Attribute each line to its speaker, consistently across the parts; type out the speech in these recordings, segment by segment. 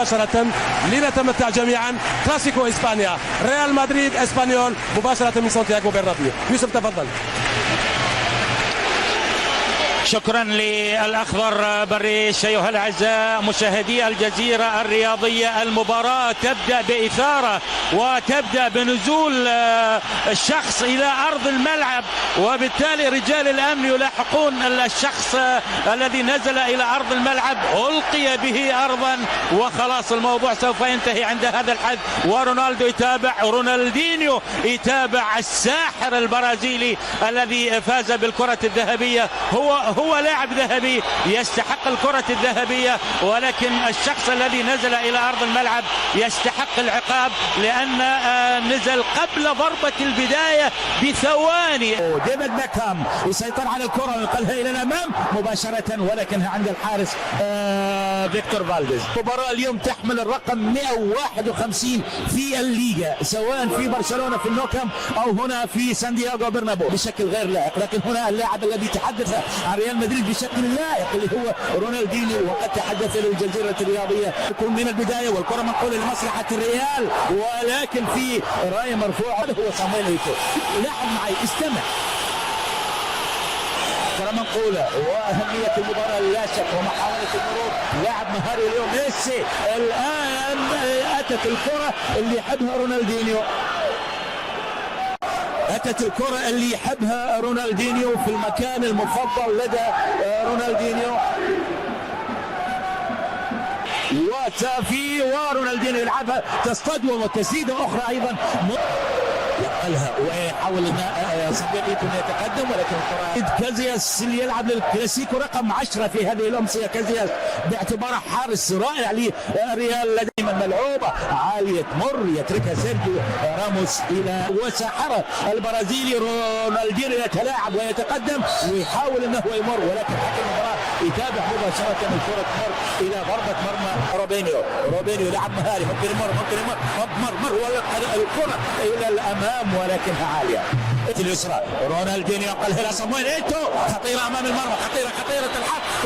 Speaker 1: مباشرة لنتمتع جميعا كلاسيكو اسبانيا، ريال مدريد اسبانيول مباشرة من سانتياغو برنابيو. يوسف تفضل.
Speaker 2: شكرا للأخضر بريش. أيها الأعزاء مشاهدي الجزيرة الرياضية، المباراة تبدأ بإثارة وتبدأ بنزول الشخص إلى أرض الملعب، وبالتالي رجال الأمن يلاحقون الشخص الذي نزل إلى أرض الملعب، ألقي به أرضا وخلاص الموضوع سوف ينتهي عند هذا الحد. ورونالدو يتابع، رونالدينيو يتابع الساحر البرازيلي الذي فاز بالكرة الذهبية. هو لاعب ذهبي يستحق الكرة الذهبية، ولكن الشخص الذي نزل إلى أرض الملعب يستحق العقاب لأن نزل قبل ضربة البداية بثواني.
Speaker 3: ديفيد بيكهام يسيطر على الكرة وينقلها إلى الأمام مباشرة، ولكنها عند الحارس فيكتور فالديز. المباراة اليوم تحمل الرقم 151 في الليغا، سواء في برشلونة في النوكام أو هنا في سانتياغو برنابيو بشكل غير لائق. لكن هنا اللاعب الذي تحدث عن ريال مدريد بشكل لائق اللي هو رونالدينيو، وقد تحدث للجزيرة الرياضية يكون من البداية والكرة منقولة لمصلحة الريال، ولكن في راية مرفوعة هو صامويل إيتو. لاحظ معي، استمع. كرة منقولة وأهمية المباراة لا شك ومحاولة المرور، لاعب مهاري اليوم ميسي. الآن أتت الكرة اللي يحبها رونالدينيو، أتت الكرة اللي يحبها رونالدينيو في المكان المفضل لدى رونالدينيو، وتافي ورونالدينيو يلعبها تصطدم وتسديدة أخرى أيضا يقلها ويحاول صامويل إيتو يتقدم، ولكن الكرة كازياس اللي يلعب للكلاسيكو رقم 10 في هذه الأمسية. كازياس باعتباره حارس رائع للريال، دائما ملعوبة عالية تمر يتركها سيرجيو راموس إلى وساحرة البرازيلي. رونالدينيو يتلاعب ويتقدم ويحاول أنه يمر، ولكن حكم المباراة يتابع مباشرة الكرة تمر إلى ضربة مرمى روبينيو لاعب مهاري، ممكن يمر مر والكرة إلى الأمام ولكنها عالية اليسرى. رونالدينيو ينقلها إلى صامويل إيتو، خطيرة أمام المرمى، خطيرة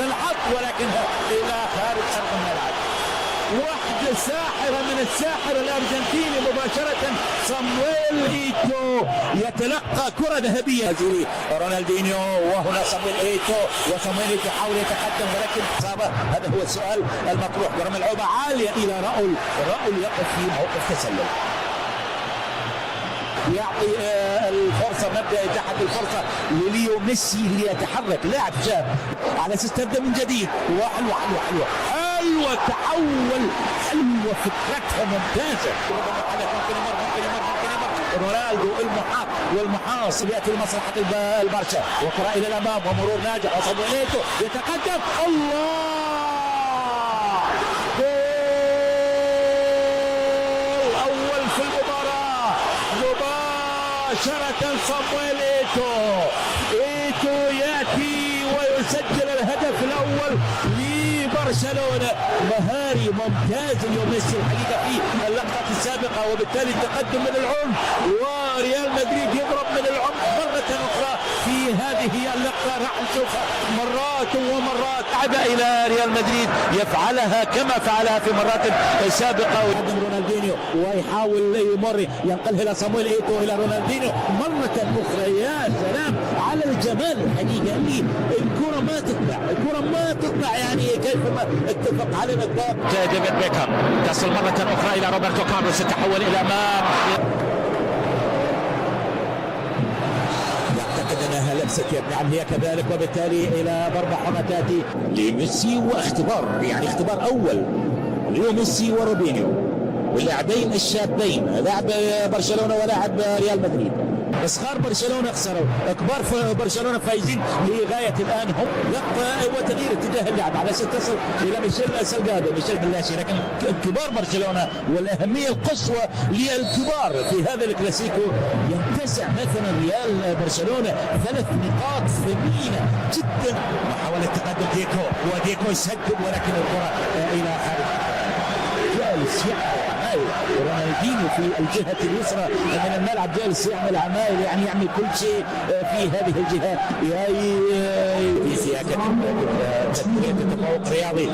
Speaker 3: الحق ولكنها إلى خارج أرض الملعب. واحدة ساحرة من الساحر الأرجنتيني مباشرة. صامويل إيتو يتلقى كرة ذهبية. رونالدينيو وهنا صامويل إيتو، وصامويل إيتو يحاول يتقدم ولكن إصابة. هذا هو السؤال المطروح. كرة ملعوبة عالية إلى راؤول يقف في موقف تسلل، يعطي الفرصة، مبدأ تحت الفرصة لليو ميسي ليتحرك، لاعب شاب على اساس تبدا من جديد. حلوة تحول، حلوة فكرتها ممتازة. ممكن يمر رونالدو والمحاص ياتي لمصلحة البرشا، وكرة الى الامام ومرور ناجح وصامويل إيتو يتقدم. الله، مباشرة صامويل إيتو يأتي ويسجل الهدف الأول لبرشلونة. مهاري ممتاز اليوم ميسي الحقيقة في اللقطة السابقة، وبالتالي التقدم من العمق، وريال مدريد يضرب من العمق مرة أخرى في هذه اللقطة. راح نشوفها مرات ومرات. عادة إلى ريال مدريد يفعلها كما فعلها في مرات سابقة. ويقدم رونالدينيو ويحاول يمر، ينقلها إلى صامويل إيتو إلى رونالدينيو مرة أخرى. يا سلام على الجمال الحقيقة، اللي الكرة ما تطلع يعني كيف ما اتفق على الأطباق.
Speaker 2: ديفيد بيكهام تصل مرة أخرى إلى روبرتو كارلوس، تحول إلى أمام.
Speaker 3: انها لمسه يد، نعم هي كذلك، وبالتالي الى ضربه حره تاتي لميسي، واختبار يعني اختبار اول لميسي وروبينيو، واللاعبين الشابين، لاعب برشلونه ولاعب ريال مدريد. صغار برشلونه خسروا، كبار برشلونه فايزين لغايه الان. هم لقطه وتغيير اتجاه اللعب على اساس تصل الى ميشيل سالغادو، ميشيل بلاشي، لكن كبار برشلونه والاهميه القصوى للكبار في هذا الكلاسيكو. ينتزع مثلا ريال برشلونه 3 نقاط ثمينه جدا. محاوله تقدم ديكو يسدد، ولكن الكره الى خارج. جالس يقطع رونالدينيو في الجهة اليسرى من الملعب جالس يعمل عمايل، يعني يعمل كل شيء في هذه الجهة. في تفوق رياضي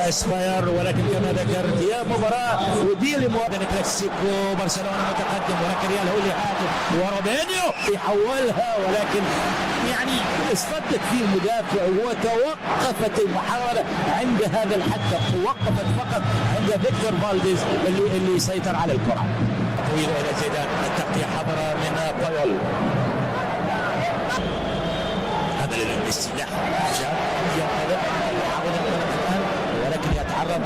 Speaker 3: اسباير، ولكن كما ذكرت هي مباراة ودي لمواجهة كلاسيكو. برشلونة متقدم ولكن ريال هو اللي حاكم، ورابينيو يحولها ولكن يعني اصطدت فيه المدافع وتوقفت المحاولة عند هذا الحد، توقفت فقط عند فيكتور فالديز اللي سيطر على الكرة. طويلة إلى زيدان، التغطية حضرة من بايول. هذا للاستلاح ولكن يتعرض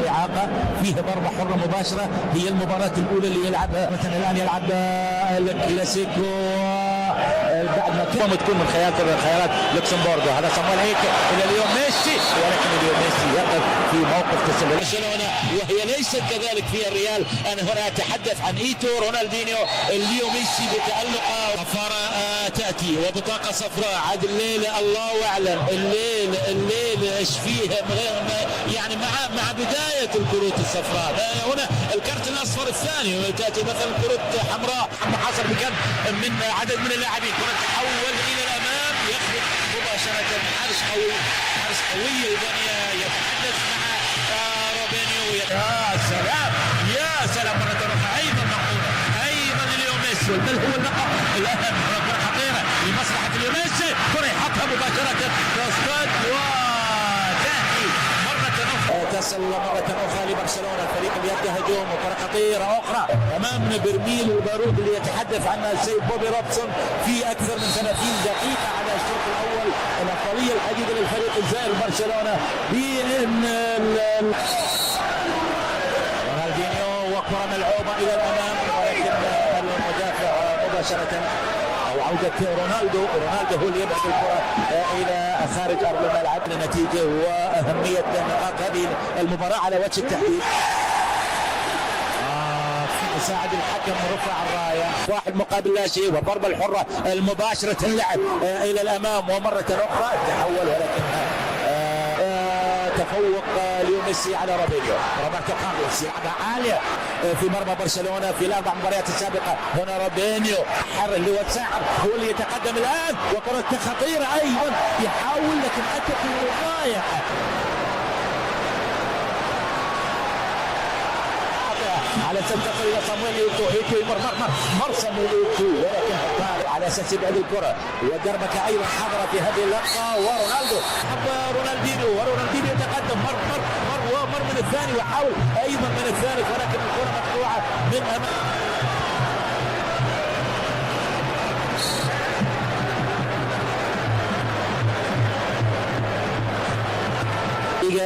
Speaker 3: لإعاقة، فيه ضربة حرة مباشرة. هي المباراة الأولى اللي يلعبها مثلا الآن، يلعب الكلاسيكو بعد ما كان تكون من خيارات لوكسمبورغ. هذا صامويل ايتو الى اليوم ميسي، ولكن اليوم ميسي يقف في موقف تسلل برشلونة وهي ليست كذلك في الريال. انا هنا اتحدث عن ايتو، رونالدينيو، اليوم ميسي بتألقه. صفارة تأتي وبطاقة صفراء. عاد الليلة الله اعلم، الليل ايش فيها يعني مع بداية الكروت الصفراء. هنا الكرت الاصفر الثاني، تأتي مثلا كروت حمراء حصل بكم من عدد من اللاعبين. كرة تحول الى الامام، يخرج مباشرة حارس قوي البنية، يتحدث مع رابينيو. يا سلام مرة أخرى أيضا مقولة، أيضا اليوم ميسي. بل هو اللقب الأهم، كرة خطيرة لمصلحة اليوم ميسي، كرة يحطها مباشرة تصطاد وتأتي مرة أخرى، تصل مرة أخرى لبرشلونة. الفريق اللي يبدأ هجوم، وكرة خطيرة أخرى أمامنا برميل البارود اللي يتحدث عنها السيد بوبي روبسون في أكثر من 30 دقيقة على الشوط الأول. الأفضلية الحديدة للفريق الزائر برشلونة بأن رونالدينيو، وكرة ملعوبة إلى الأمام، ولكن المدافع مباشرة أو عودة رونالدو هو اللي يبعث الكرة إلى خارج أرض الملعب. النتيجة وأهمية نقاط هذه المباراة على وجه التحديد. ساعد الحكم ورفع الراية، 1 مقابل لا شيء، والضربة الحرة المباشرة اللعب إلى الأمام ومرة أخرى تحول، ولكن تفوق ليو ميسي على رابينيو. روبرتو كارلوس يلعبها عالية في مرمى برشلونة في الأربع مباريات السابقة. هنا رابينيو حر اللي هو الساحر هو اللي يتقدم الآن، وكرة خطيرة أيضا يحاول لكن أتت الغاية. على اساس تصل الى صامويل ايتو يمر صامويل ايتو، ولكن على اساس يبعد الكره. ودربكه ايضا حاضره في هذه اللقطه، ورونالدينيو يتقدم مر من الثاني، وحاول ايضا من الثالث، ولكن الكره مقطوعه من امام.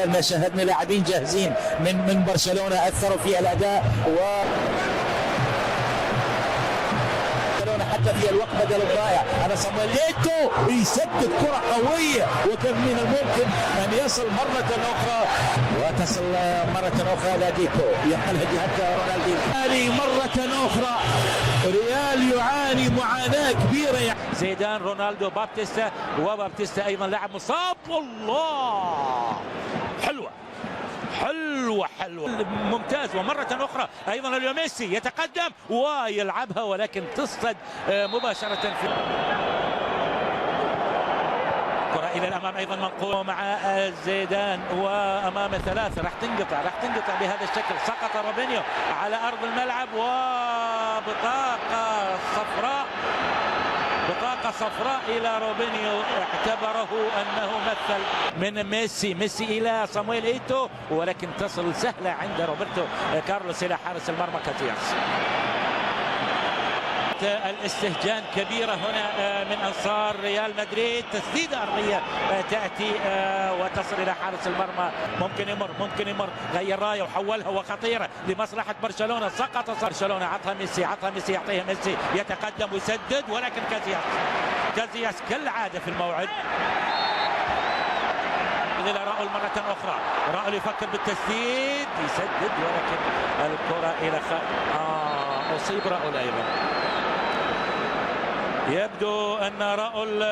Speaker 3: ما شاهدنا لاعبين جاهزين من برشلونة اثروا في الاداء، حتى في الوقت بدل الضائع. هذا صامويل ايتو يسدد كرة قوية، وكان من الممكن ان يصل مرة اخرى، وتصل مرة اخرى لديكو، يقلها جهة رونالدينيو مرة اخرى. ريال يعاني معاناة كبيرة.
Speaker 2: زيدان، رونالدو، بابتيستا، وبابتيستا ايضا لاعب مصاب. الله، حلوة ممتاز. ومرة أخرى أيضا اليوم ميسي يتقدم ويلعبها، ولكن تصطد مباشرة في كرة إلى الأمام أيضا منقول مع زيدان، وأمام ثلاثة راح تنقطع بهذا الشكل. سقط رابينيو على أرض الملعب، وبطاقة صفراء إلى روبينيو، اعتبره أنه مثل من ميسي إلى صامويل ايتو، ولكن تصل سهلة عند روبرتو كارلوس إلى حارس المرمى كاتياس. الاستهجان كبيرة هنا من أنصار ريال مدريد. تسديدة أرضية تأتي وتصل إلى حارس المرمى. ممكن يمر غير راية وحولها، وخطيرة لمصلحة برشلونة. سقط برشلونة، عطها ميسي يعطيها ميسي، يتقدم ويسدد، ولكن كازياس كالعادة في الموعد. إلى راؤول مرة أخرى، راؤول يفكر بالتسديد، يسدد، ولكن الكرة إلى أصيب راؤول أيضا. يبدو أن راؤول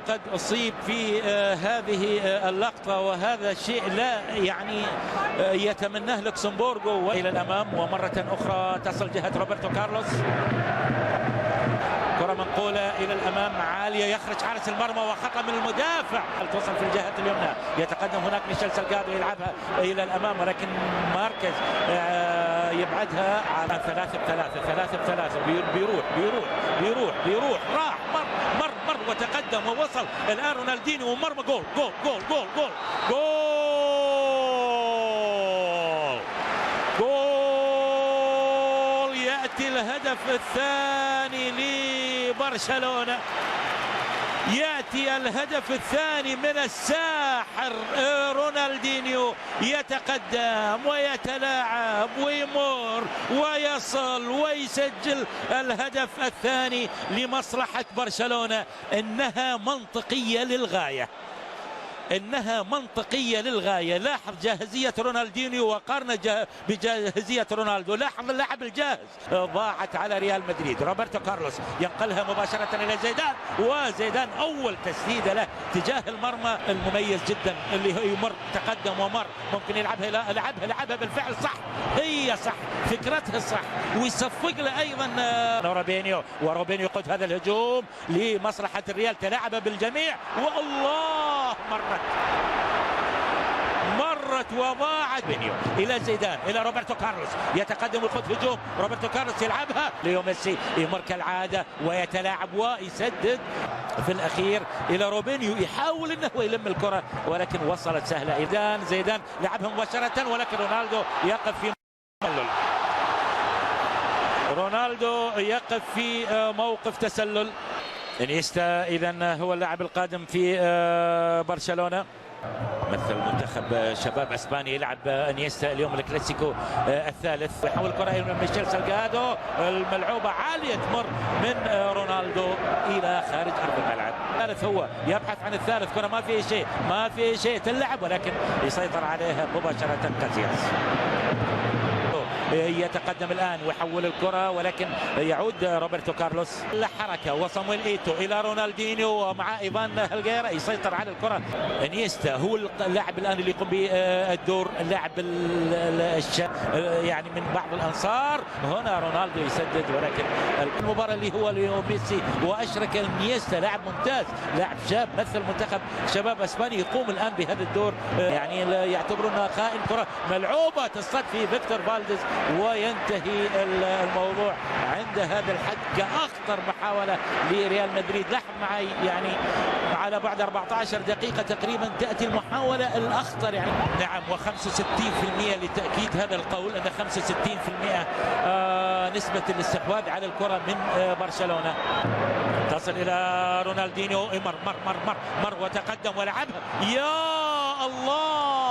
Speaker 2: قد أصيب في هذه اللقطة، وهذا شيء لا يعني يتمناه لوكسمبورغو. وإلى الأمام ومرة أخرى تصل جهة روبرتو كارلوس، كرة منقولة إلى الأمام عالية، يخرج حارس المرمى وخطأ من المدافع، توصل في الجهة اليمنى، يتقدم هناك ميشيل سالغادو يلعبها إلى الأمام، ولكن ماركيز يبعدها على 3-3 بيروح راح مر وتقدم ووصل الآن رونالدينيو ومرمى. جول جول جول جول جول جول يأتي الهدف الثاني لبرشلونة، يأتي الهدف الثاني من الساحر رونالدينيو، يتقدم ويتلاعب ويمر ويصل ويسجل الهدف الثاني لمصلحة برشلونة. إنها منطقية للغاية، لاحظ جاهزية رونالدينيو وقارن بجاهزية رونالدو، لاحظ اللاعب الجاهز. ضاعت على ريال مدريد، روبرتو كارلوس ينقلها مباشرة إلى زيدان، وزيدان أول تسديدة له تجاه المرمى المميز جدا اللي يمر تقدم ومر، ممكن لعبها بالفعل صح، هي صح، فكرتها صح، ويصفق له أيضا روبينيو، وروبينيو يقود هذا الهجوم لمصلحة الريال، تلاعب بالجميع والله مرت وضاعت. بينيو الى زيدان الى روبرتو كارلوس، يتقدم ويخوض هجوم، روبرتو كارلوس يلعبها ليو ميسي، يمر كالعاده ويتلاعب ويسدد في الاخير الى روبينيو، يحاول انه يلم الكره ولكن وصلت سهله. زيدان لعبها مباشره، ولكن رونالدو يقف في موقف تسلل. انيستا اذا هو اللاعب القادم في برشلونة، مثل منتخب شباب اسبانيا، يلعب انيستا اليوم الكلاسيكو الثالث، يحول الكره الى ميشيل سالغادو، الملعوبه عاليه تمر من رونالدو الى خارج ارض الملعب. الثالث هو يبحث عن الثالث، كره ما في شيء تلعب، ولكن يسيطر عليها مباشره كاسياس. يتقدم الآن ويحول الكرة، ولكن يعود روبرتو كارلوس الحركة، وصامويل إيتو إلى رونالدينيو ومع إيفان هلغيرا، يسيطر على الكرة. انيستا هو اللاعب الآن اللي يقوم بالدور، اللاعب يعني من بعض الأنصار. هنا رونالدو يسدد، ولكن المباراة اللي هو ليو ميسي وأشرك انيستا، لاعب ممتاز، لاعب شاب مثل منتخب شباب اسبانيا، يقوم الآن بهذا الدور، يعني يعتبرونها خائن. كرة ملعوبة تصطاد في فيكتور فالديز، وينتهي الموضوع عند هذا الحد كأخطر محاولة لريال مدريد. لاحظ معي يعني على بعد 14 دقيقة تقريبا تأتي المحاولة الأخطر يعني. نعم، و65% لتأكيد هذا القول، أن 65% نسبة الاستحواذ على الكرة من برشلونة. تصل إلى رونالدينيو، مر وتقدم ولعبها، يا الله،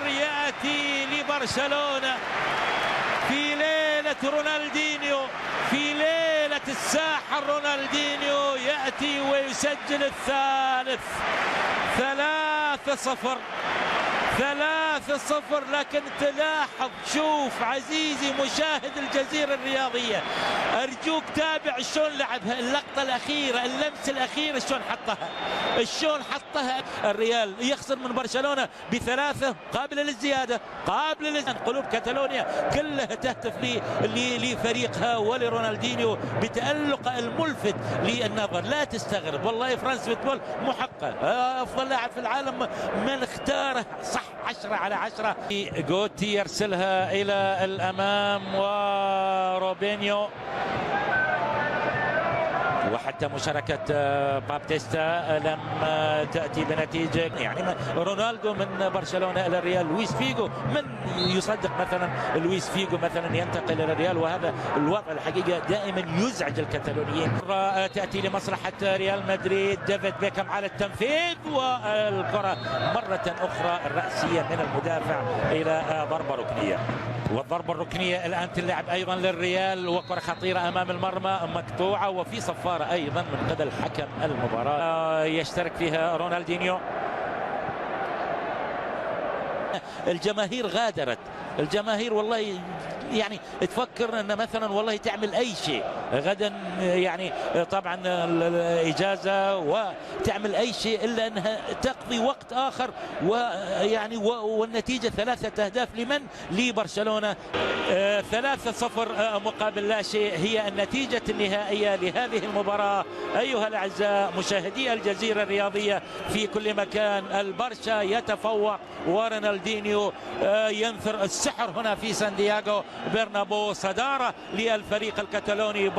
Speaker 2: يأتي لبرشلونة في ليلة رونالدينيو، في ليلة الساحر رونالدينيو، يأتي ويسجل الثالث. 3-0، لكن تلاحظ، شوف عزيزي مشاهد الجزيرة الرياضية، أرجوك تابع شلون لعبها، اللقطة الأخيرة، اللمسة الأخيرة شلون حطها. الريال يخسر من برشلونة ب3 قابلة للزيادة، قلوب كاتالونيا كلها تهتف لفريقها ولرونالدينيو بتألق الملفت للنظر. لا تستغرب والله، فرانس فوتبول محقق أفضل لاعب في العالم من اختاره صح 10 على 10. جوتي يرسلها إلى الأمام، وروبينيو، وحتى مشاركة بابتيستا لم تأتي بنتيجة. يعني رونالدو من برشلونة إلى الريال، لويس فيجو، من يصدق مثلا لويس فيجو مثلا ينتقل إلى الريال؟ وهذا الوضع الحقيقة دائما يزعج الكتالونيين. تأتي لمصلحة ريال مدريد، ديفيد بيكهام على التنفيذ، والكرة مرة أخرى الرأسية من المدافع إلى ضربة ركنية، والضربة الركنية الآن تلعب أيضا للريال، وكرة خطيرة أمام المرمى مقطوعة، وفي صفارة أيضا من قبل حكم المباراة يشترك فيها رونالدينيو. الجماهير غادرت، الجماهير والله يعني تفكر ان مثلا والله تعمل اي شيء غدا، يعني طبعا الاجازه وتعمل اي شيء الا انها تقضي وقت اخر، ويعني والنتيجه 3 أهداف لمن؟ لبرشلونه. 3-0 مقابل لا شيء هي النتيجه النهائيه لهذه المباراه. ايها الاعزاء مشاهدي الجزيره الرياضيه في كل مكان، البرشا يتفوق ورونالدينيو ينثر السحر هنا في سانتياغو برنابو، صداره للفريق الكتالوني.